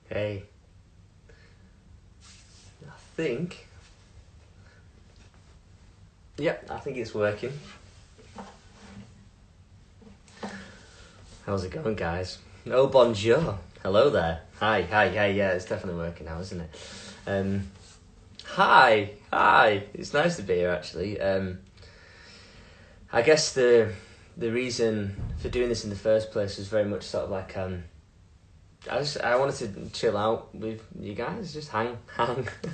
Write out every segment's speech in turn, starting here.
Hey. I think it's working. How's it going, guys? Oh, bonjour. Hello there. Hi, yeah, it's definitely working now, isn't it? Hi. It's nice to be here, actually. I guess the reason for doing this in the first place was very much sort of like, I wanted to chill out with you guys, just hang.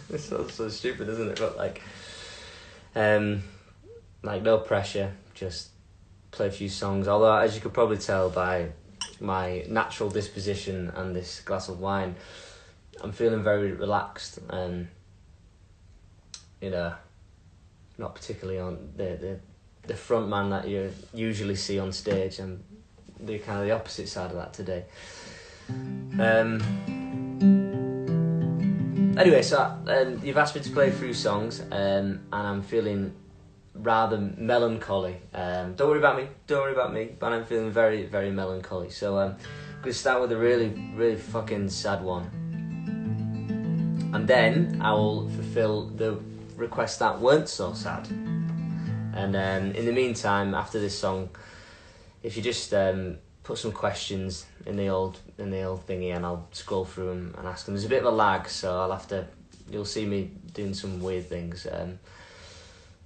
It's so stupid, isn't it? But like no pressure, just play a few songs. Although, as you could probably tell by my natural disposition and this glass of wine, I'm feeling very relaxed and, not particularly on the front man that you usually see on stage. I'm the kind of the opposite side of that today. Anyway, so you've asked me to play through songs, and I'm feeling rather melancholy. Don't worry about me, but I'm feeling very, very melancholy. So I'm going to start with a really, really fucking sad one. And then I will fulfill the requests that weren't so sad. And in the meantime, after this song, if you just put some questions in the old thingy, and I'll scroll through them and ask them. There's a bit of a lag, so you'll see me doing some weird things, and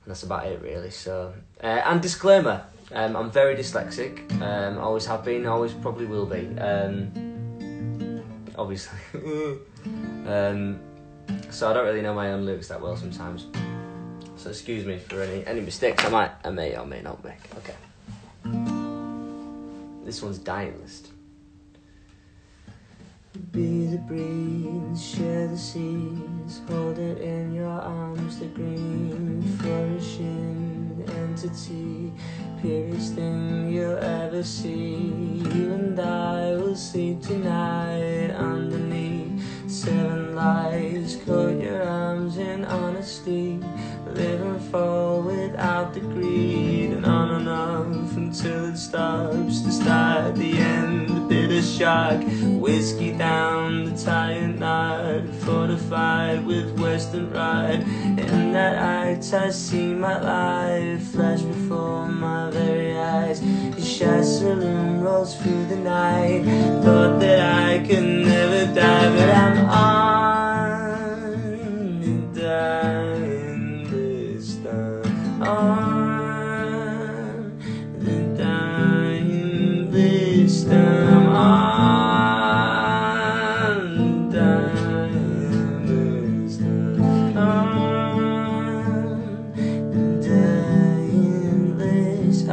that's about it really. So and disclaimer, I'm very dyslexic, always have been, always probably will be, obviously. So I don't really know my own lyrics that well sometimes, so excuse me for any mistakes I may or may not make. Okay. This one's Dying List. Be the breeze, share the seas, hold it in your arms, the green, flourishing entity, purest thing you'll ever see. You and I will sleep tonight underneath 7 lights, coat your arms in honesty, live and fall without the greed, and on until it stops to start the end. The bitter shock, whiskey down the tired knot, fortified with western ride. In that act I see my life flash before my very eyes. Your shy saloon rolls through the night, thought that I could never die, but I'm on the dying list. I'm on the dying list. I'm on the dying list. I'm on the dying list.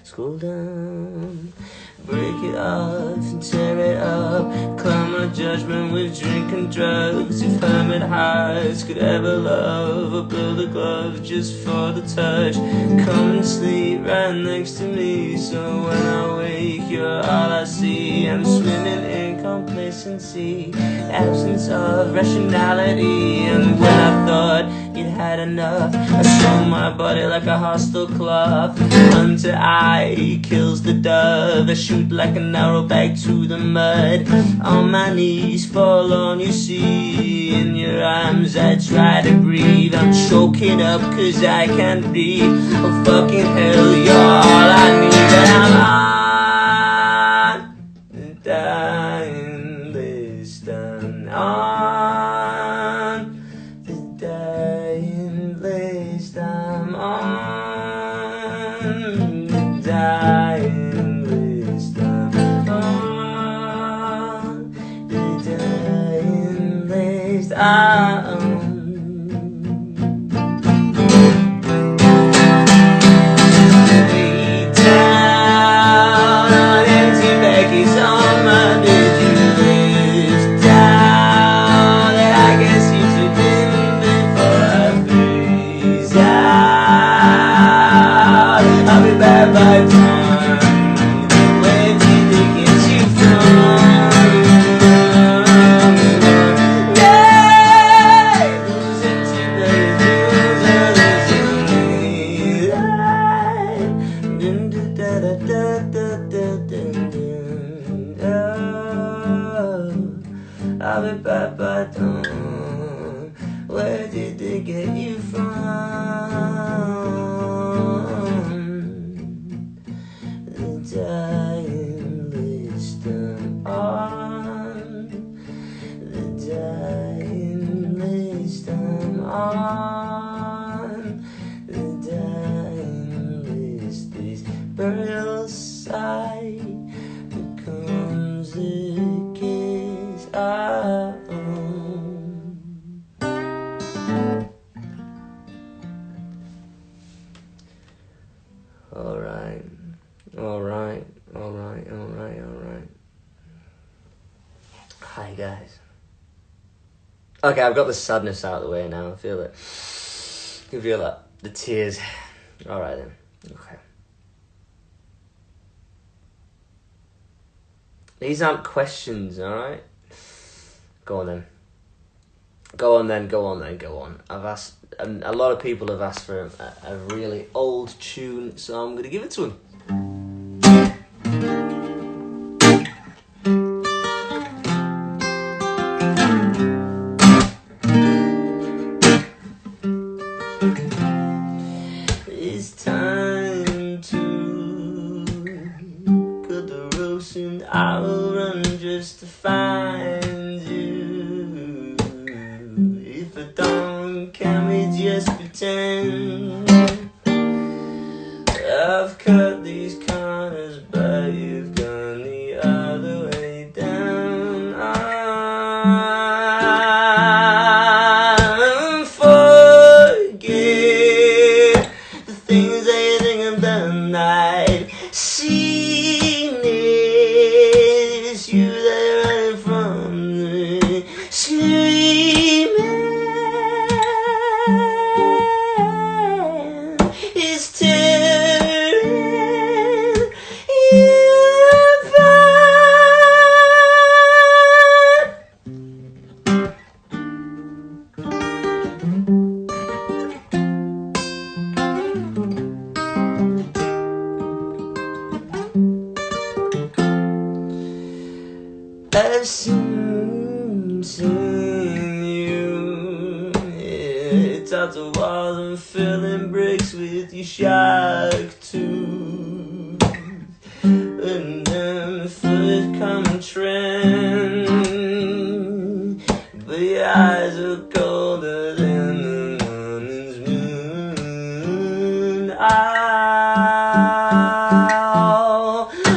Scroll down, break it off and tear it up, climb my judgment with drink and drugs. If hermit hearts could ever love, or build a glove just for the touch, come and sleep right next to me, so when I wake you're all I see. I'm swimming in complacency, absence of rationality, and when I thought you'd had enough, I swung my body like a hostile cloth. Hunter eye kills the dove, I shoot like an arrow back to the mud. On my knees, fall on your sea, in your arms I try to breathe. I'm choking up cause I can't breathe. Oh fucking hell, you're all I need. And I'm on the dying list. I'm on the dying list. I'm on the dying list. I'm on the dying list. Lay down on empty baggage on my bed. You lay ba-ba-ba-ba-dum. Where did they get you from? The dying list I'm on. The dying list I'm on. The dying list. This burial site becomes the kiss I own. Alright. Hi guys. Okay, I've got the sadness out of the way now. I feel it. You can feel that. The tears. Alright then. Okay. These aren't questions, alright? Go on then. Go on. I've asked, and a lot of people have asked for a really old tune, so I'm going to give it to them. It's time to cut the ropes and I will run just to find you. If I don't, can we just pretend I've cut these corners but you've gone the other way down. Forget the things that you think I've done. I've seen it. It's you that you're running from me, screaming. It's tearing you apart. I've seen you, yeah, top the walls and filling bricks with your shark tooth. And then the foot come trend, but your eyes are colder than the morning's moon. I'll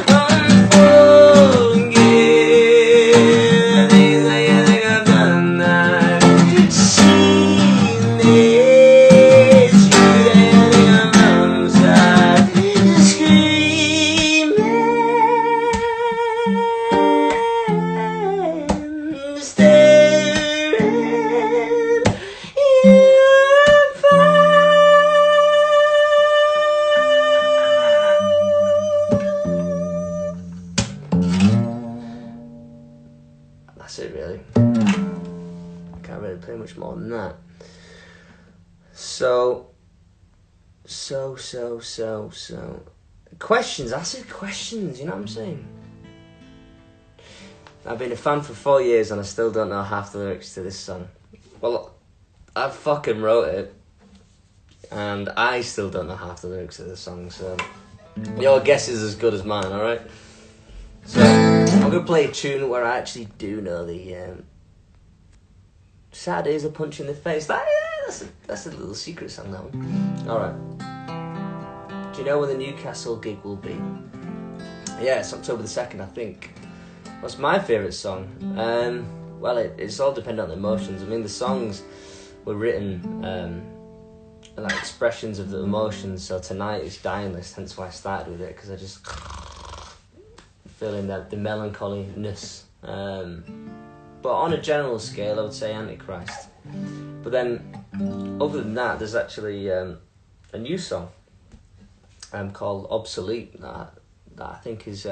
unforget things that you think I've done. I've seen it. It's you that you think I'm outside, screaming, staring you apart. That's it really. Can't really play much more than that. So. Questions, I said questions, you know what I'm saying? I've been a fan for 4 years and I still don't know half the lyrics to this song. Well, I fucking wrote it and I still don't know half the lyrics to this song, so your guess is as good as mine, alright? So, I'm going to play a tune where I actually do know the Saturdays a punch in the face. That's a little secret song, that one. Alright. Do you know when the Newcastle gig will be? Yeah, it's October the 2nd, I think. What's my favourite song? Well, it's all dependent on the emotions. I mean, the songs were written like expressions of the emotions, so tonight is Dying List, hence why I started with it, because I just feel in the melancholiness. But on a general scale, I would say Antichrist. But then, other than that, there's actually a new song called Obsolete that I think is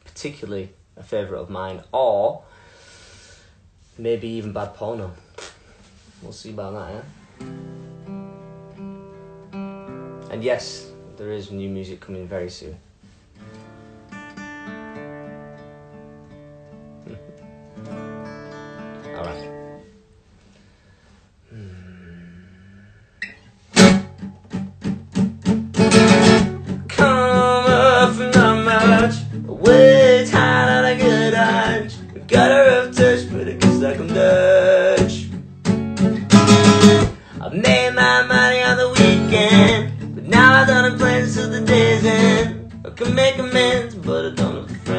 particularly a favourite of mine, or maybe even Bad Porno. We'll see about that, yeah? And yes, there is new music coming very soon.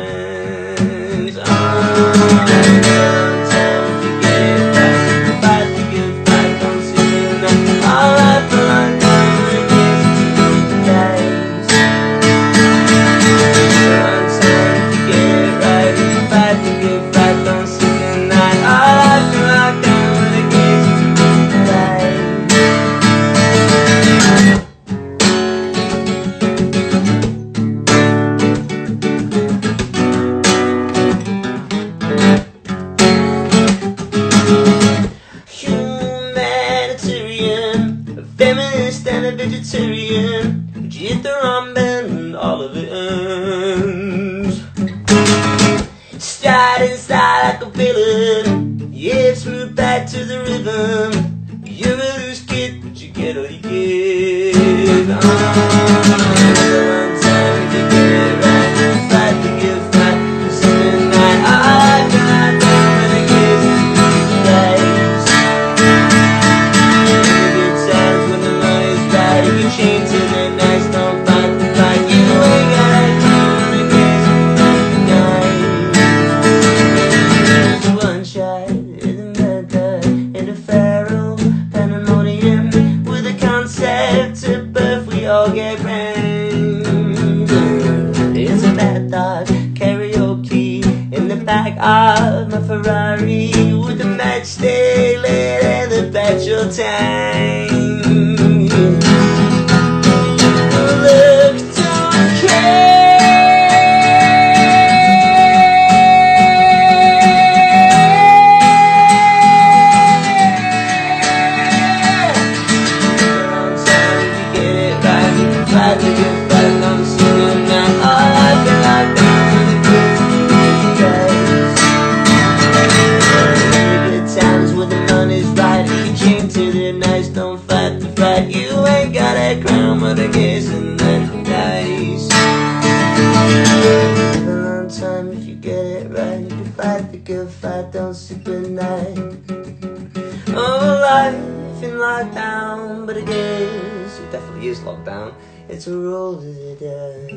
friends. Time to get back, fight the good fight, don't see me now. All life for long time against the days. Time to get right, fight the good fight, don't see me now. All life for long time against the days. Humanitarian, a feminist and a vegetarian. But you hit the wrong bend and all of it ends. Stride and slide like a villain. Yeah, smooth back to the rhythm. You're a loose kid, but you get all you give. Time to get it right, fight the good fight, something that I got down when it gets days. Good times when the money's right, if you chain to the nights, don't fight the fight. You ain't got it when it gets nice. One shot in the murder in a feral pandemonium with a concept of birth we all get brained. It's a bad thought, karaoke in the back of my Ferrari with the matchstick lit and the petrol tank. Look, don't care. Time to get it right, fight the good fight, I'm singing now. All I feel like down in the good times when the money's right, you chain to the nights, don't fight the fight. You ain't got that crown, but I guess in that nice. A long time if you get it right, you can fight the good fight, don't sleep at night. Oh, life in lockdown, but I guess it definitely is lockdown. It's a roll of the dice.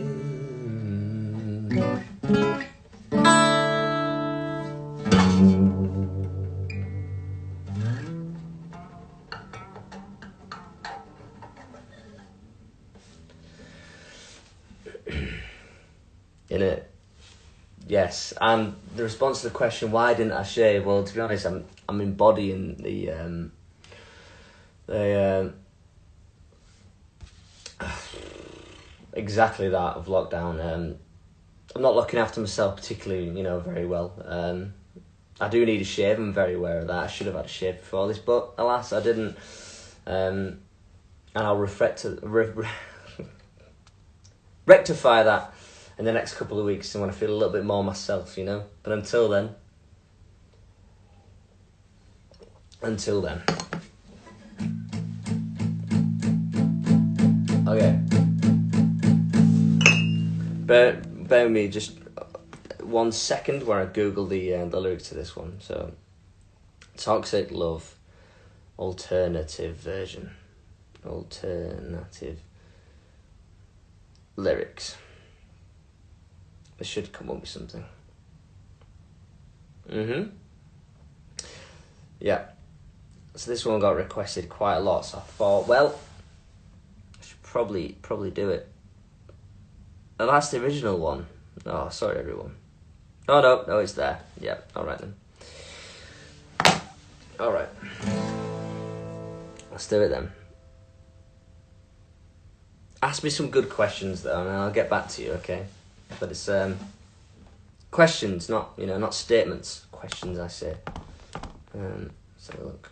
In it, yes. And the response to the question, why didn't I shave? Well, to be honest, I'm embodying the exactly that of lockdown. I'm not looking after myself particularly, very well. I do need a shave. I'm very aware of that. I should have had a shave before this, but alas, I didn't. And I'll rectify that in the next couple of weeks, and when I feel a little bit more myself, But until then. Okay. Bear with me just 1 second where I Google the lyrics to this one. So, Toxic Love, alternative version. Alternative lyrics. This should come up with something. Yeah. So this one got requested quite a lot, so I thought, well, I should probably do it. And that's the original one. Oh, sorry everyone. Oh no, it's there. Yeah, alright then. Alright. Let's do it then. Ask me some good questions though, and I'll get back to you, okay? But it's questions, not statements. Questions, I say. Let's have a look.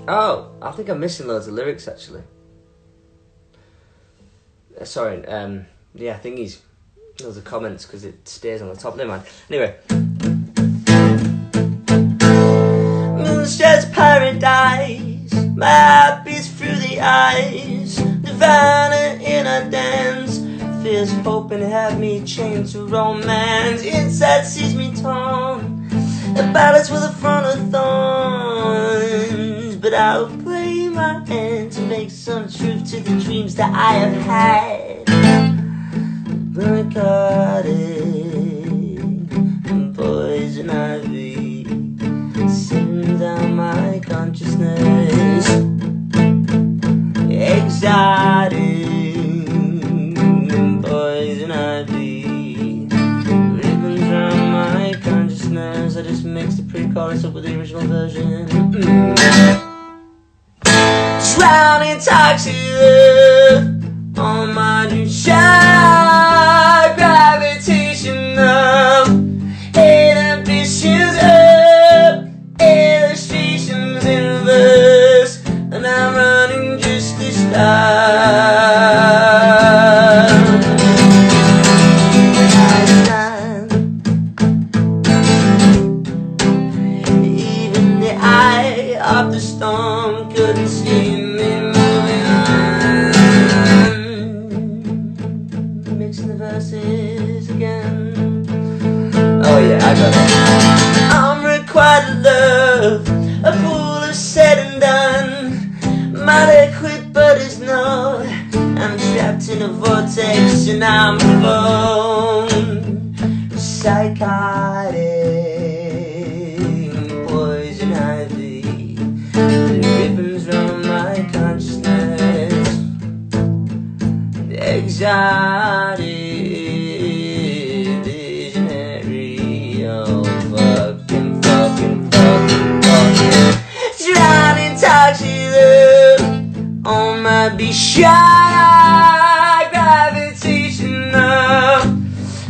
Oh, I think I'm missing loads of lyrics actually. Sorry, yeah, thingies. Loads of comments because it stays on the top. Never mind. Anyway. Moonstruck's paradise, my heart beats through the eyes. Divine in a dance, fears hoping to have me chained to romance. Inside sees me torn, the ballads with a front of thorns. But I'll play my hand to make some truth to the dreams that I have had. narcotic, poison ivy, sitting down my consciousness, exotic, poison ivy, ribbons around my consciousness. I just mixed the pre-chorus up with the original version. Drowning toxic love on my new shot, gravitation of inhibitions up, illustrations in verse, and I'm running just to start. Even the eye of the storm couldn't see me. Oh yeah, I got it. I'm required love, a pool of said and done. My liquid but is not. I'm trapped in a vortex and I'm alone. Psychotic, poison ivy, the ribbons round my consciousness, exotic. On my be shy, gravitation of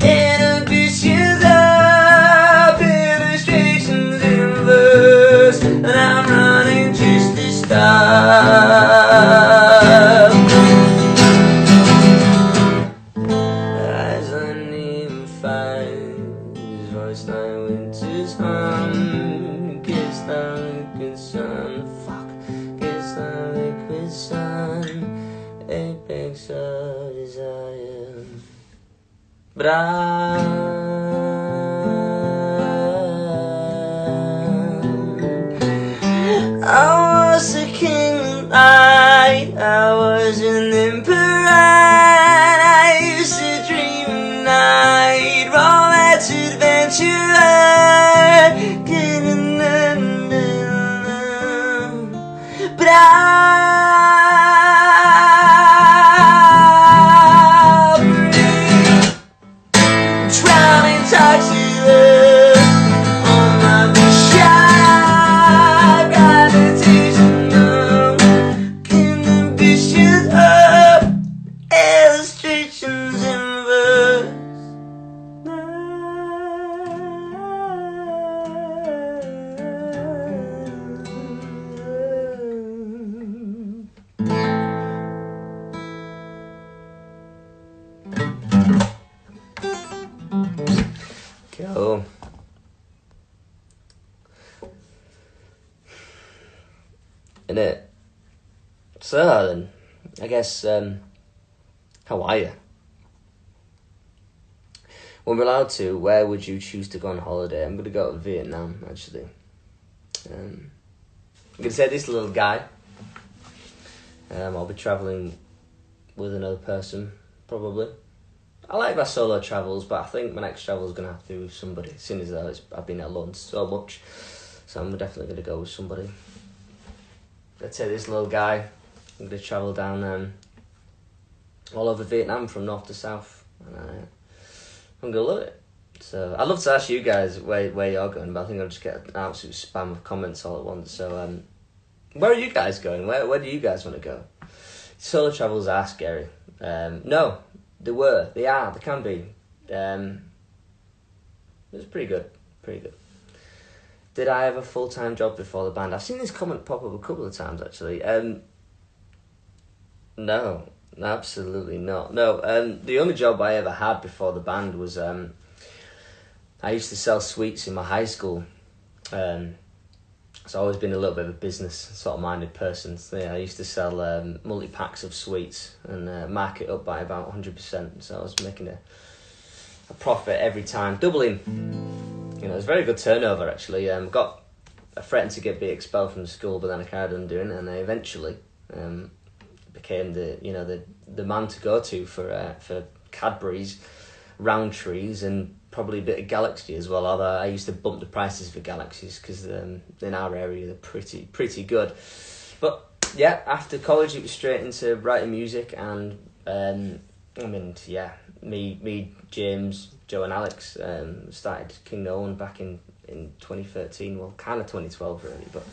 inhibitions up, illustrations in verse, and I'm running just to stop. Eyes uneven fires, voice like winter's hum, kiss the liquid sun, fuck, kiss the liquid sun, apex of desire. But I was a king of light, I was an emperor, I used to dream at night, romance adventurer. But I'll breathe, drowning toxic love on my shy, gravitation of inhibitions up, illustrations in verse. Cool. Innit? So then, I guess, how are you? When we're allowed to, where would you choose to go on holiday? I'm going to go to Vietnam, actually. I'm going to say this little guy. I'll be travelling with another person, probably. I like my solo travels, but I think my next travel is going to have to be with somebody, seeing as though I've been alone so much. So I'm definitely going to go with somebody. Let's say this little guy. I'm going to travel down all over Vietnam from north to south. And I'm going to love it. So I'd love to ask you guys where you're going, but I think I'll just get an absolute spam of comments all at once. So where are you guys going? Where do you guys want to go? Solo travels are scary. No, they are, they can be. It's pretty good. Did I have a full-time job before the band? I've seen this comment pop up a couple of times, actually. No, absolutely not. No, the only job I ever had before the band was I used to sell sweets in my high school. So I've always been a little bit of a business sort of minded person. So yeah, I used to sell multi-packs of sweets and mark it up by about 100%. So I was making a profit every time, doubling. You know, it was very good turnover actually. Got threatened to be expelled from school, but then I carried on doing it, and I eventually became the man to go to for Cadbury's, Roundtrees, and probably a bit of Galaxy as well. Although I used to bump the prices for Galaxies because in our area they're pretty good. But yeah, after college it was straight into writing music, and me, James, Joe, and Alex started King Nolan back in 2013. Well, kind of 2012 really, but.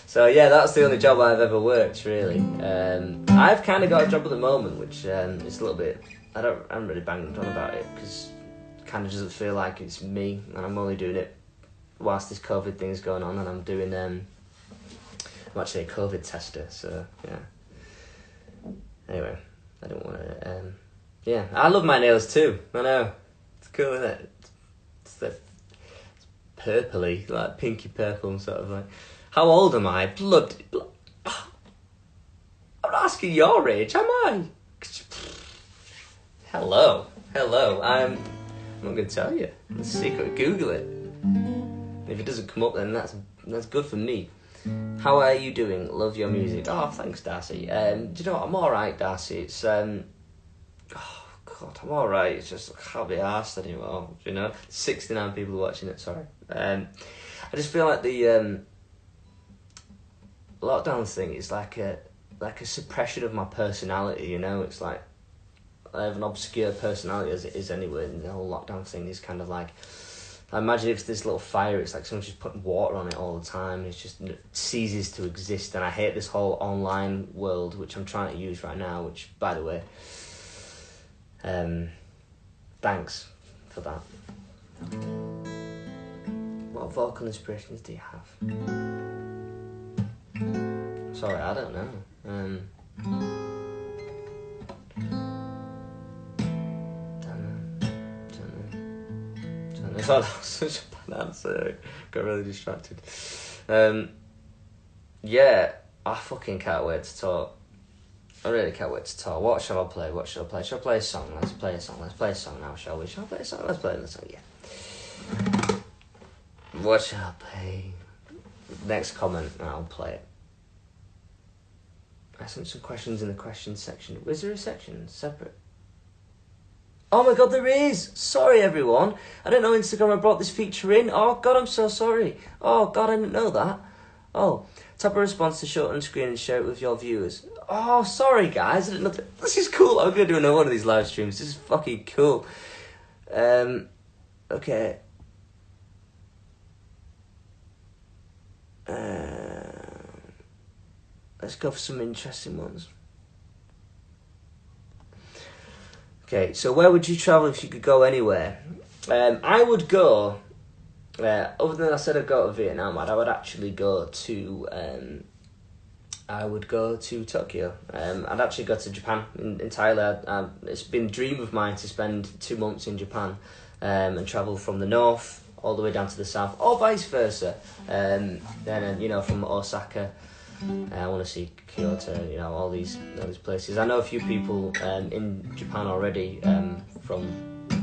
So yeah, that's the only job I've ever worked really. I've kind of got a job at the moment, which is a little bit. I haven't really banged on about it because it kind of doesn't feel like it's me, and I'm only doing it whilst this COVID thing's going on, and I'm doing. I'm actually a COVID tester, so yeah. Anyway, I don't want to. Yeah, I love my nails too. I know, it's cool, isn't it? It's purpley, like pinky purple, and sort of like. How old am I? Blood. I'm not asking your age, am I? Hello. I'm not going to tell you. It's a secret. Google it. And if it doesn't come up, then that's good for me. How are you doing? Love your music. Oh, thanks, Darcy. Do you know what? I'm all right, Darcy. It's oh God, I'm all right. It's just I can't be arsed anymore. You know, 69 people watching it. Sorry. I just feel like the lockdown thing is like a suppression of my personality, you know. It's like I have an obscure personality as it is anyway, and the whole lockdown thing is kind of like, I imagine if it's this little fire, it's like someone's just putting water on it all the time, and it ceases to exist. And I hate this whole online world, which I'm trying to use right now, which, by the way, thanks for that. What vocal inspirations do you have? Sorry, I don't know. Don't know. Oh, that was such a bad answer. Got really distracted. Yeah, I fucking can't wait to talk. I really can't wait to talk. What shall I play? Shall I play a song? Let's play a song now, shall we? Shall I play a song? Let's play a song, yeah. What shall I play? Next comment, and I'll play it. I sent some questions in the questions section. Is there a section separate? Oh my God, there is! Sorry, everyone. I didn't know Instagram had brought this feature in. Oh God, I'm so sorry. Oh God, I didn't know that. Oh, type a response to show it on screen and share it with your viewers. Oh, sorry guys, I didn't know that. This is cool. I'm gonna do another one of these live streams. This is fucking cool. Okay. Let's go for some interesting ones. Okay, so where would you travel if you could go anywhere? I would go, other than I said I'd go to Vietnam, I would actually go to, Tokyo. I'd actually go to Japan entirely. It's been a dream of mine to spend 2 months in Japan and travel from the north all the way down to the south, or vice versa. Then, from Osaka, I want to see Kyoto, all these places. I know a few people in Japan already from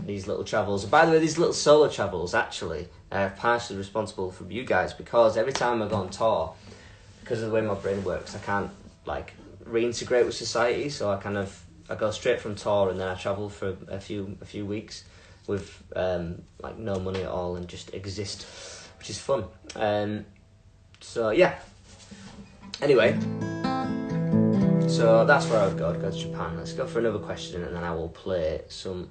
these little travels. By the way, these little solo travels actually are partially responsible for you guys, because every time I go on tour, because of the way my brain works, I can't reintegrate with society. So I go straight from tour, and then I travel for a few weeks with no money at all and just exist, which is fun. So yeah. Anyway, so that's where I would go. I'd go to Japan. Let's go for another question, and then I will play some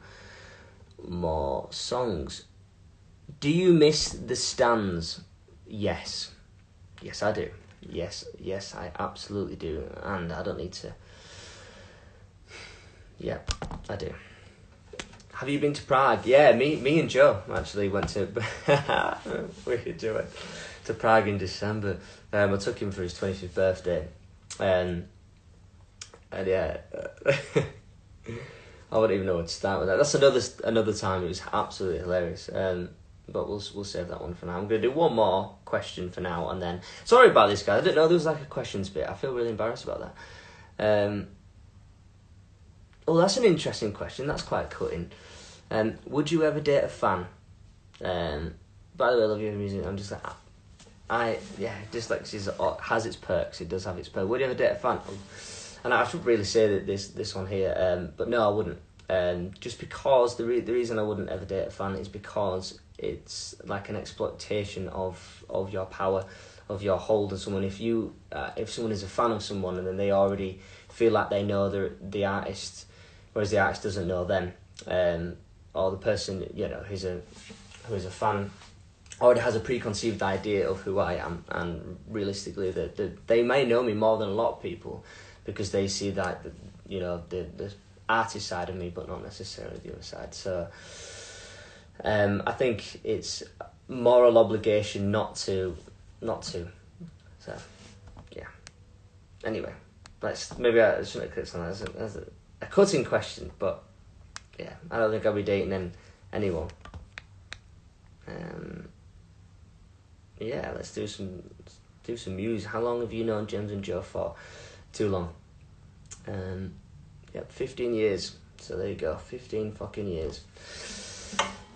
more songs. Do you miss the stands? Yes, I do. Yes, I absolutely do, and I don't need to. Yeah, I do. Have you been to Prague? Yeah, me and Joe actually went to. Joe went to Prague in December. I took him for his 25th birthday, and yeah, I wouldn't even know where to start with that. That's another time. It was absolutely hilarious. But we'll save that one for now. I'm gonna do one more question for now, and then sorry about this, guys. I didn't know there was a questions bit. I feel really embarrassed about that. Oh, that's an interesting question. That's quite cutting. Would you ever date a fan? By the way, I love your music. I'm just like, dyslexia has its perks. It does have its perks. Would you ever date a fan? And I should really say that this one here, but no, I wouldn't. Just because the reason I wouldn't ever date a fan is because it's like an exploitation of your power, of your hold on someone. If someone is a fan of someone and then they already feel like they know the artist, whereas the artist doesn't know them, or the person who's a fan already has a preconceived idea of who I am, and realistically they may know me more than a lot of people because they see that the artist side of me, but not necessarily the other side. So I think it's moral obligation not to. So yeah. Anyway, maybe I shouldn't have clicked on that as a cutting question, but yeah, I don't think I'll be dating anyone. Yeah, let's do some music. How long have you known James and Joe for? Too long. 15 years. So there you go, 15 fucking years.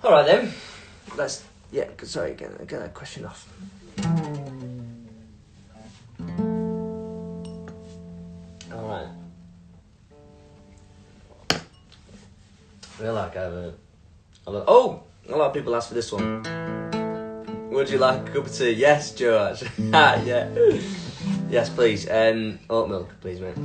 All right then, get that question off. All right. I feel like I have a lot of people ask for this one. Would you like a cup of tea? Yes, Joe, actually. Yeah. Yes, please. Oat milk, please, mate.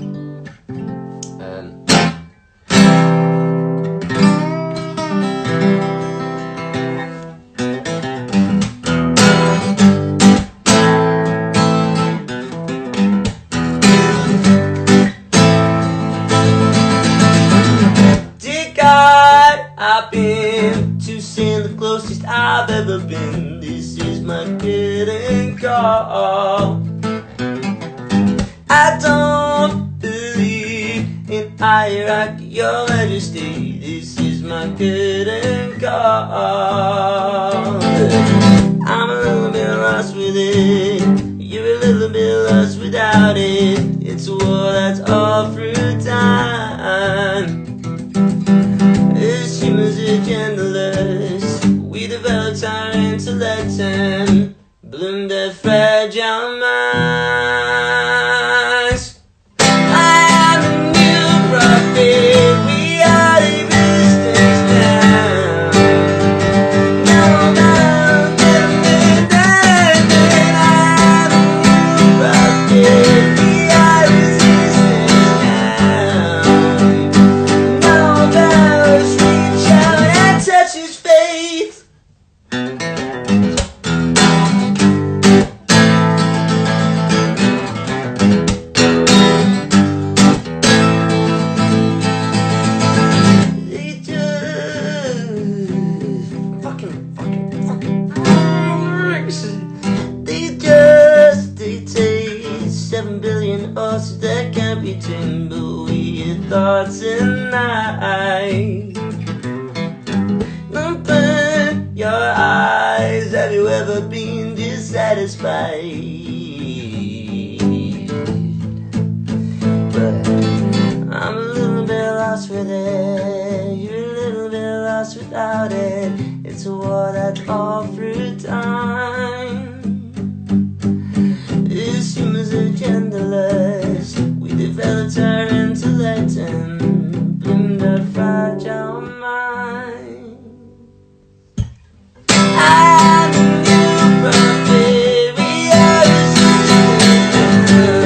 Dear God, I've been to sin the closest I've ever been. This is my getting call. I don't believe in hierarchy, your majesty. This is my getting call. I'm a little bit lost with it. You're a little bit lost without it. It's a war that's all through time. As humans are genderless, we developed our intellect and bloomed their fragile minds. I am a new prophet, we are the resistance now. Now I'm out there, I am a new prophet, we are resistance now. Now I'm out, reach out and touch his faith. They just dictate 7 billion horses that can't be tamed, but we hear thoughts and night. Open your eyes, have you ever been dissatisfied? But I'm a little bit lost with it, you're a little bit lost without it. It's a war that's all through time. As humans are genderless, we developed our intellect and bloomed our fragile mind. I'm a new prophet, we are resistance now.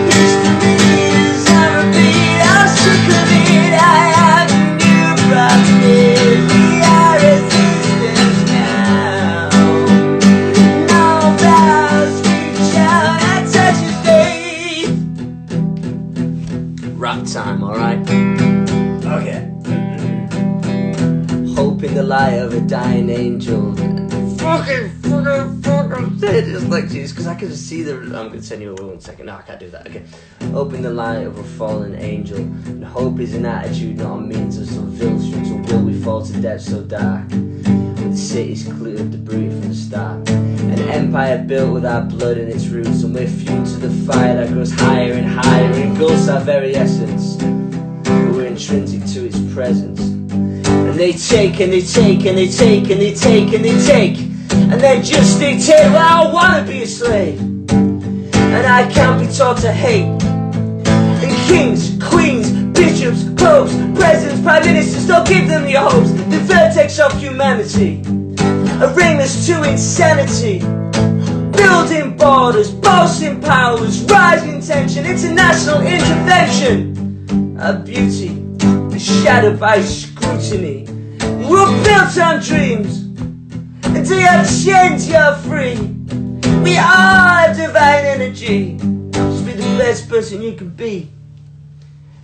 History is our repeat, I'm sick of it. I am a new prophet, we are resistance now. No vows, reach out and touch his faith. Rap time, alright? Okay. Hope in the light of a dying angel. Fucking say it just like Jesus, because I can just see I'm going to send you away 1 second. No, I can't do that. Okay. Hope in the light of a fallen angel. And hope is an attitude, not a means of some filtering. So will we fall to depths so dark? With the cities clear of debris from the start. An empire built with our blood in its roots. And we're fueled to the fire that grows higher and higher. And engulfs our very essence. We're intrinsic to its presence. And they take and they take and they take and they take and they take, and they just dictate, well, I wanna be a slave, and I can't be taught to hate. And kings, queens, bishops, popes, presidents, prime ministers, don't give them your hopes. The vertex of humanity, a ring that's to insanity. Building borders, boasting powers, rising tension, international intervention. Our beauty is shadowed by scrutiny. We're built on dreams. Until you have changed, you're free. We all have divine energy. Just be the best person you can be.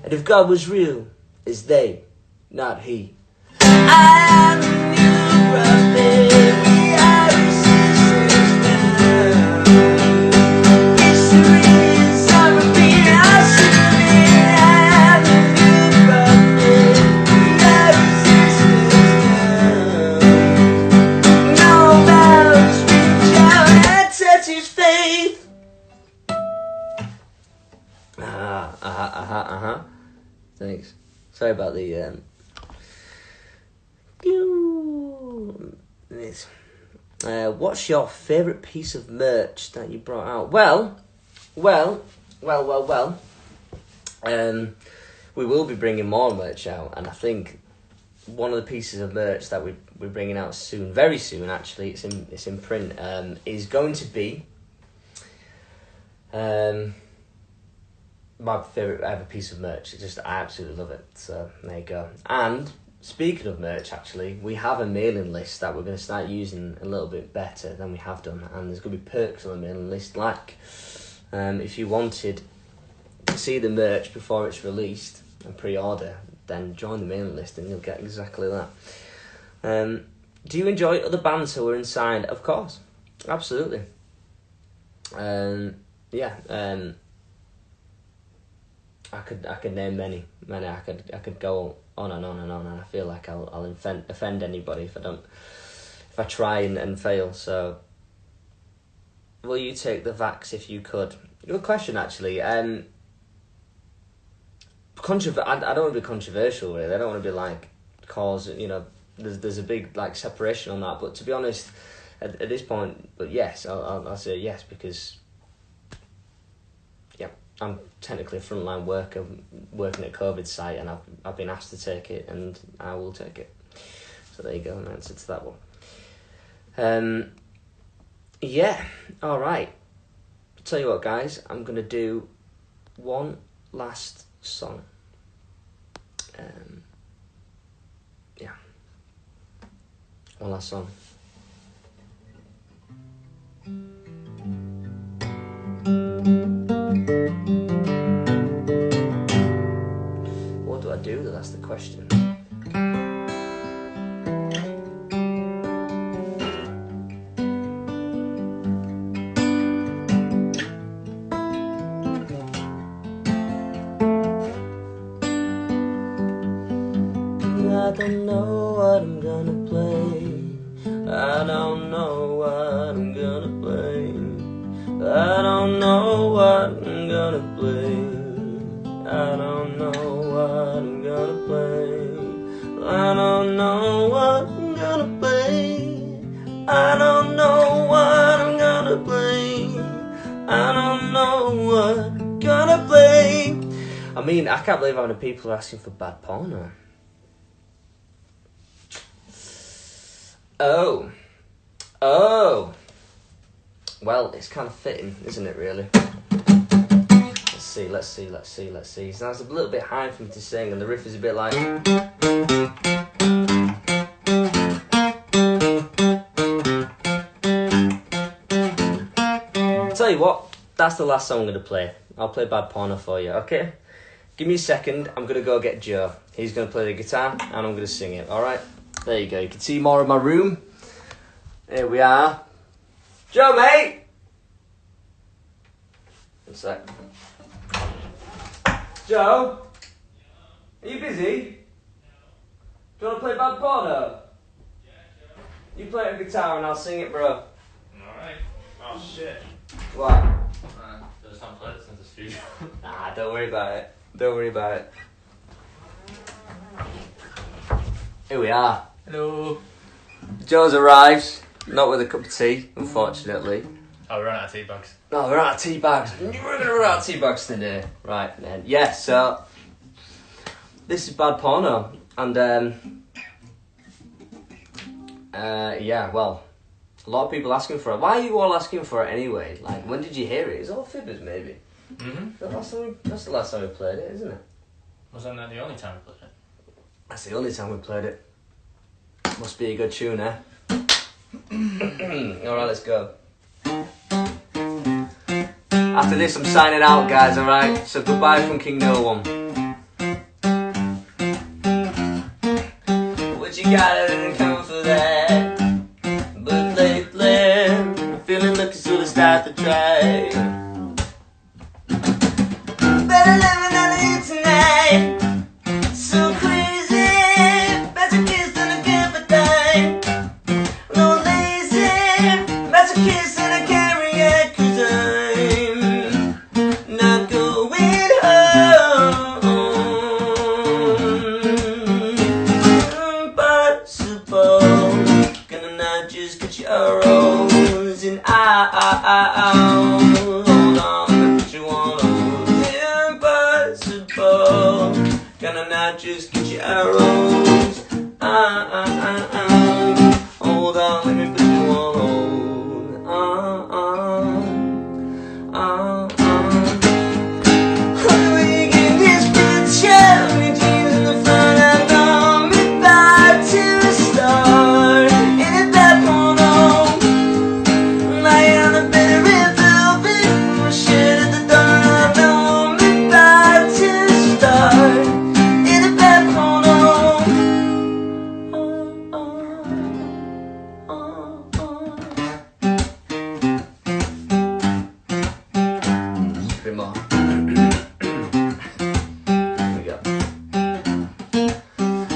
And if God was real, it's they, not he. I am the new prophet. We are resistance now. History is on repeat. I'll soon be. I am the new prophet. We are resistance now. No bounds reach out and touch his faith. Thanks. Sorry about the this. What's your favourite piece of merch that you brought out? Well. We will be bringing more merch out, and I think one of the pieces of merch that we're bringing out soon, very soon actually, it's in print, is going to be my favourite ever piece of merch. I absolutely love it. So there you go. And speaking of merch, actually, we have a mailing list that we're going to start using a little bit better than we have done. And there's going to be perks on the mailing list, like if you wanted to see the merch before it's released and pre-order, then join the mailing list and you'll get exactly that. Do you enjoy other bands who are inside? Of course, absolutely. I could name many. I could go on and on and on, and I feel like I'll offend anybody if I try and fail. So, will you take the vax if you could? Good question, actually. I don't want to be controversial, really. I don't want to be like there's a big like separation on that. But to be honest, at this point, but yes, I'll say yes, because I'm technically a frontline worker working at a COVID site, and I've been asked to take it, and I will take it. So there you go, an answer to that one. All right. Tell you what, guys, I'm gonna do one last song. One last song. What do I do? That's the question. I don't know what I'm gonna play. I don't know what I'm gonna play. I don't know what I'm gonna play. I don't know what I'm gonna play. I don't know what I'm gonna play. I don't know what I'm gonna play. I don't know what I'm gonna play. I mean, I can't believe how many people are asking for bad porno. Oh. Well, it's kind of fitting, isn't it, really? Let's see. So that's a little bit high for me to sing, and the riff is a bit like... Tell you what, that's the last song I'm going to play. I'll play Bad Porno for you, okay? Give me a second, I'm going to go get Joe. He's going to play the guitar, and I'm going to sing it, alright? There you go, you can see more of my room. Here we are. Joe, mate! One sec. Joe? Are you busy? Do you want to play Bad Porno? Yeah, Joe. You play the guitar and I'll sing it, bro. Alright. Oh, shit. What? Just haven't played it since the studio. Nah, don't worry about it. Don't worry about it. Here we are. Hello. Joe's arrived, not with a cup of tea, unfortunately. Oh, we're running out of tea bags. No, we're out of tea bags. We're going to run out of tea bags today. Right, then. Yeah, so... This is Bad Porno, and yeah, well, a lot of people asking for it. Why are you all asking for it anyway? Like, when did you hear it? It's all fibbers, maybe. That's the last time we played it, isn't it? Wasn't that the only time we played it? That's the only time we played it. Must be a good tune, eh? Alright, let's go. After this, I'm signing out, guys, alright? So goodbye from King No One. What you got, I didn't come for that. But lately, I'm feeling lucky, so let's start to try. Better living than you tonight. So crazy, masochist and a good for time. No lazy, masochist and I carry it, 'cause I'm not going home. Impossible, gonna not just get you a rose and hold on, let me put you on hold. Impossible, gonna not just get you a rose. Hold on, let me put you on hold. When you get this picture, your jeans in the front, I know I'm about to start in a bad porno. Lying on the bed of red velvet, my shirt at the door, I know I'm about to start in a bad porno. A bit more. Here we go.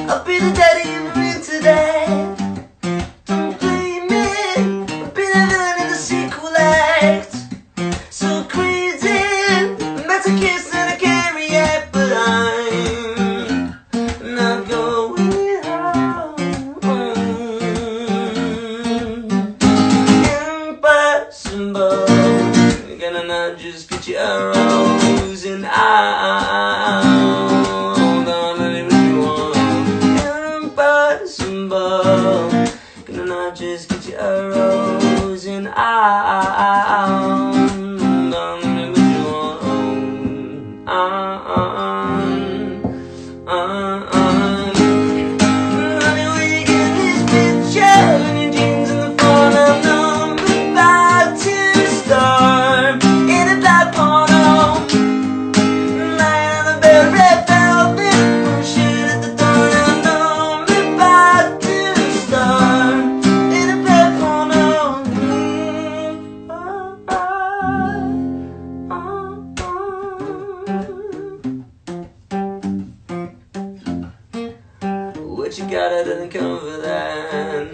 I'll be the daddy of the ring today. Don't blame me. I'll be the villain in the sequel act. So crazy, masochist and I carry it, but I'm not going home. Impossible, gonna not just get you a rose and hold on, let me put you on. Impossible, gonna not just get you a rose and hold on, let me put you on. Honey, when you get this picture and your jeans in the front, I know I'm about to start in a bad porno. Lying on the bed, red velvet, my shirt at the door, I know I'm about to start in a bad porno. What you got, I didn't come for that.